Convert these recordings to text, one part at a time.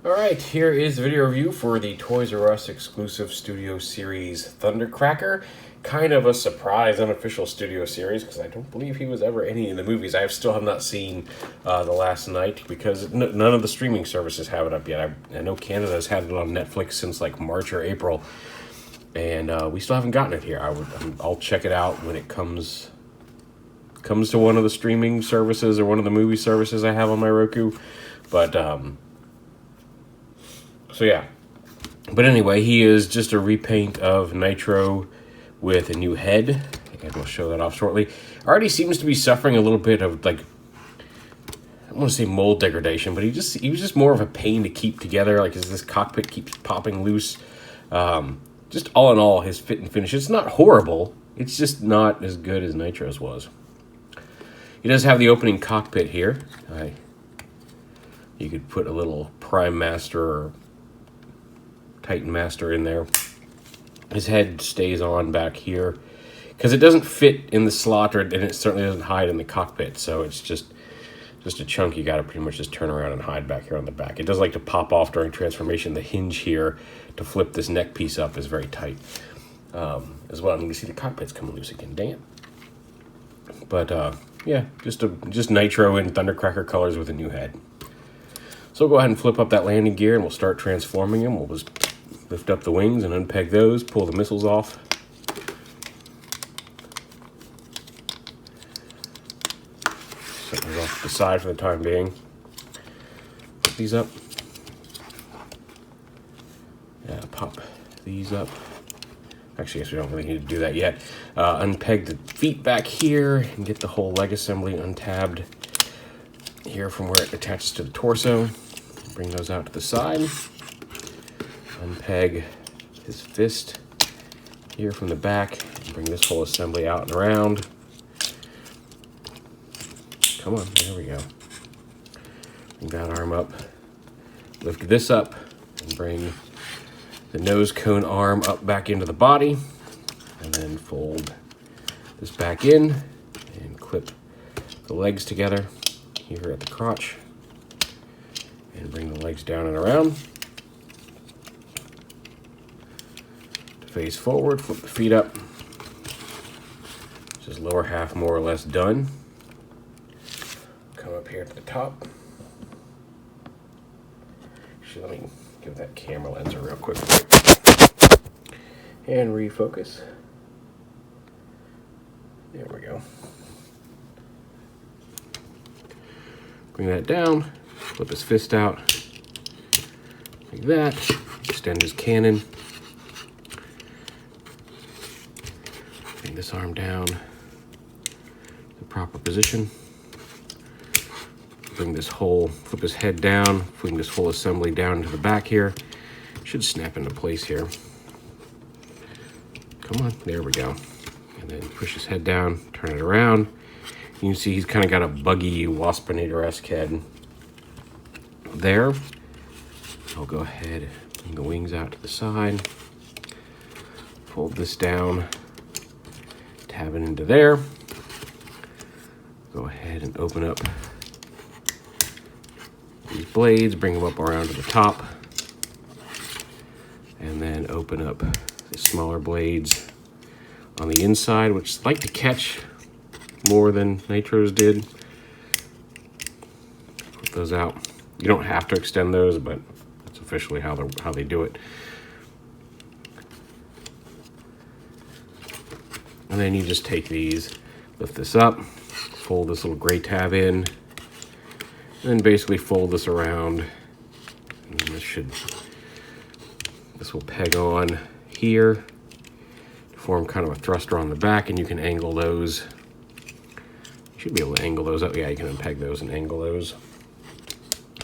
Alright, here is the video review for the Toys R Us exclusive studio series Thundercracker. Kind of a surprise, unofficial studio series, because I don't believe he was ever any in the movies. I still have not seen The Last Night, because none of the streaming services have it up yet. I know Canada's had it on Netflix since like March or April, and we still haven't gotten it here. I'll check it out when it comes to one of the streaming services or one of the movie services I have on my Roku. But so yeah, but anyway, he is just a repaint of Nitro with a new head, and we'll show that off shortly. Already seems to be suffering a little bit of, like, I don't want to say mold degradation, but he was just more of a pain to keep together. Like, as this cockpit keeps popping loose, just all in all, his fit and finish, it's not horrible. It's just not as good as Nitro's was. He does have the opening cockpit here. You could put a little Prime Master or Titan Master in there. His head stays on back here because it doesn't fit in the slot, and it certainly doesn't hide in the cockpit. So it's just a chunk you got to pretty much just turn around and hide back here on the back. It does like to pop off during transformation. The hinge here to flip this neck piece up is very tight as well. And you can see the cockpit's coming loose again. Dang it! But yeah, just Nitro in Thundercracker colors with a new head. So we'll go ahead and flip up that landing gear, and we'll start transforming him. We'll just lift up the wings and unpeg those, pull the missiles off. Set those off to the side for the time being. Put these up. Yeah, pop these up. Actually, I guess we don't really need to do that yet. Unpeg the feet back here and get the whole leg assembly untabbed here from where it attaches to the torso. Bring those out to the side. Unpeg his fist here from the back. Bring this whole assembly out and around. Come on, there we go. Bring that arm up. Lift this up and bring the nose cone arm up back into the body. And then fold this back in and clip the legs together here at the crotch. And bring the legs down and around. Face forward, flip the feet up. This is lower half more or less done. Come up here to the top. Actually, let me give that camera lens a real quick break. And refocus. There we go. Bring that down, flip his fist out like that, extend his cannon. Bring this arm down to the proper position. Bring this whole, flip his head down, bring this whole assembly down to the back here. Should snap into place here. Come on, there we go. And then push his head down, turn it around. You can see he's kind of got a buggy Waspinator-esque head there. I'll go ahead, bring the wings out to the side. Fold this down. Tab it into there. Go ahead and open up these blades, bring them up around to the top, and then open up the smaller blades on the inside, which like to catch more than Nitro's did. Put those out. You don't have to extend those, but that's officially how they do it. And then you just take these, lift this up, fold this little gray tab in, and then basically fold this around. And this will peg on here to form kind of a thruster on the back, and you can angle those. You should be able to angle those up. Yeah, you can unpeg those and angle those.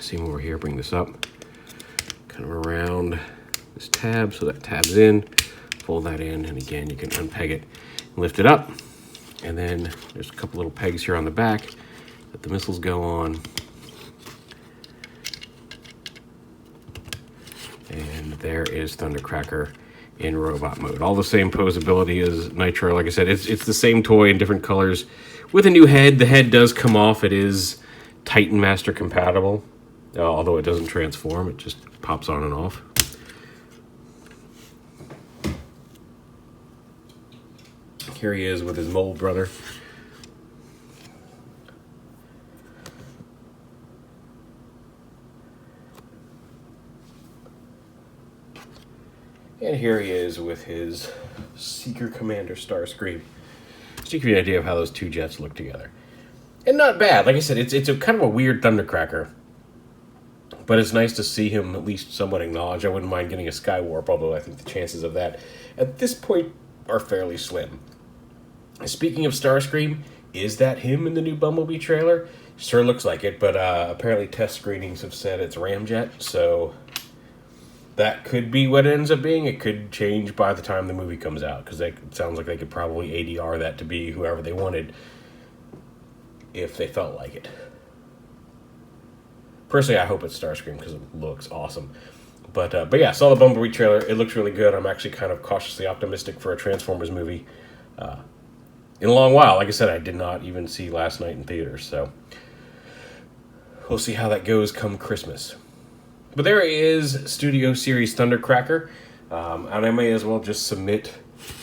See over here, bring this up, kind of around this tab, so that tab's in, fold that in, and again, you can unpeg it. Lift it up, and then there's a couple little pegs here on the back that the missiles go on. And there is Thundercracker in robot mode. All the same posability as Nitro. Like I said, it's the same toy in different colors with a new head. The head does come off. It is Titan Master compatible. although it doesn't transform, it just pops on and off. Here he is with his mole brother. And here he is with his Seeker Commander Starscream. Just to give you an idea of how those two jets look together. And not bad. Like I said, it's a kind of a weird Thundercracker. But it's nice to see him at least somewhat acknowledged. I wouldn't mind getting a Skywarp, although I think the chances of that at this point are fairly slim. Speaking of Starscream, is that him in the new Bumblebee trailer? Sure looks like it, but apparently test screenings have said it's Ramjet, so that could be what it ends up being. It could change by the time the movie comes out, because it sounds like they could probably ADR that to be whoever they wanted if they felt like it. Personally, I hope it's Starscream because it looks awesome. But yeah, saw the Bumblebee trailer. It looks really good. I'm actually kind of cautiously optimistic for a Transformers movie. In a long while. Like I said, I did not even see last night in theaters, so we'll see how that goes come Christmas. But there is Studio Series Thundercracker, and I may as well just submit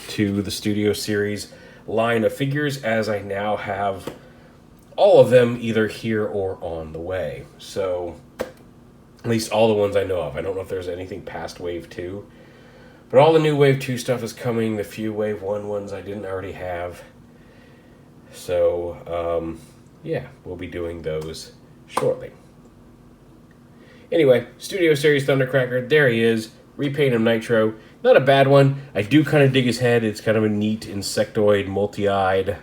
to the Studio Series line of figures, as I now have all of them either here or on the way. So, at least all the ones I know of. I don't know if there's anything past Wave 2, but all the new Wave 2 stuff is coming. The few Wave 1 ones I didn't already have. So, yeah, we'll be doing those shortly. Anyway, Studio Series Thundercracker, there he is. Repaint him Nitro. Not a bad one. I do kind of dig his head. It's kind of a neat insectoid, multi-eyed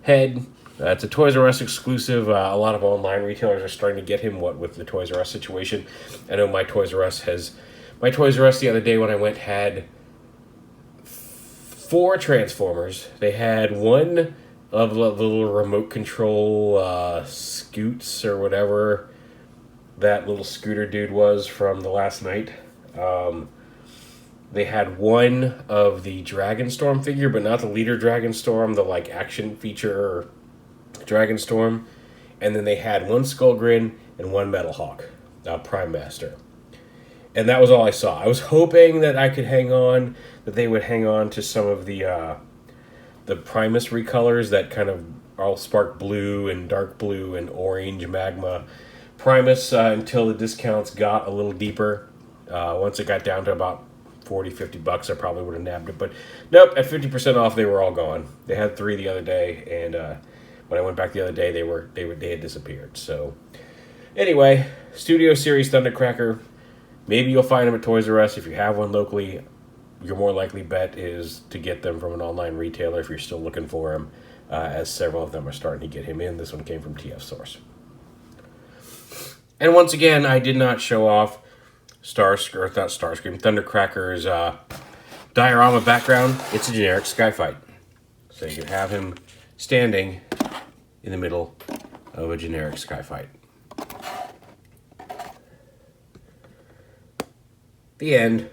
head. It's a Toys R Us exclusive. A lot of online retailers are starting to get him, what with the Toys R Us situation. I know my Toys R Us the other day when I went had 4 Transformers. They had one of the little remote control scoots or whatever that little scooter dude was from the last night. They had one of the Dragonstorm figure, but not the leader Dragonstorm, the like action feature Dragonstorm. And then they had one Skullgrin and one Metalhawk, Prime Master. And that was all I saw. I was hoping that I could that they would hang on to some of the Primus recolors that kind of all spark blue and dark blue and orange magma Primus until the discounts got a little deeper. Once it got down to about $40-50, I probably would have nabbed it. But nope, at 50% off, they were all gone. They had 3 the other day, and when I went back the other day, they had disappeared. So anyway, Studio Series Thundercracker. Maybe you'll find them at Toys R Us. If you have one locally, your more likely bet is to get them from an online retailer if you're still looking for them, as several of them are starting to get him in. This one came from TF Source. And once again, I did not show off Thundercracker's diorama background. It's a generic Skyfight. So you can have him standing in the middle of a generic Skyfight. The end.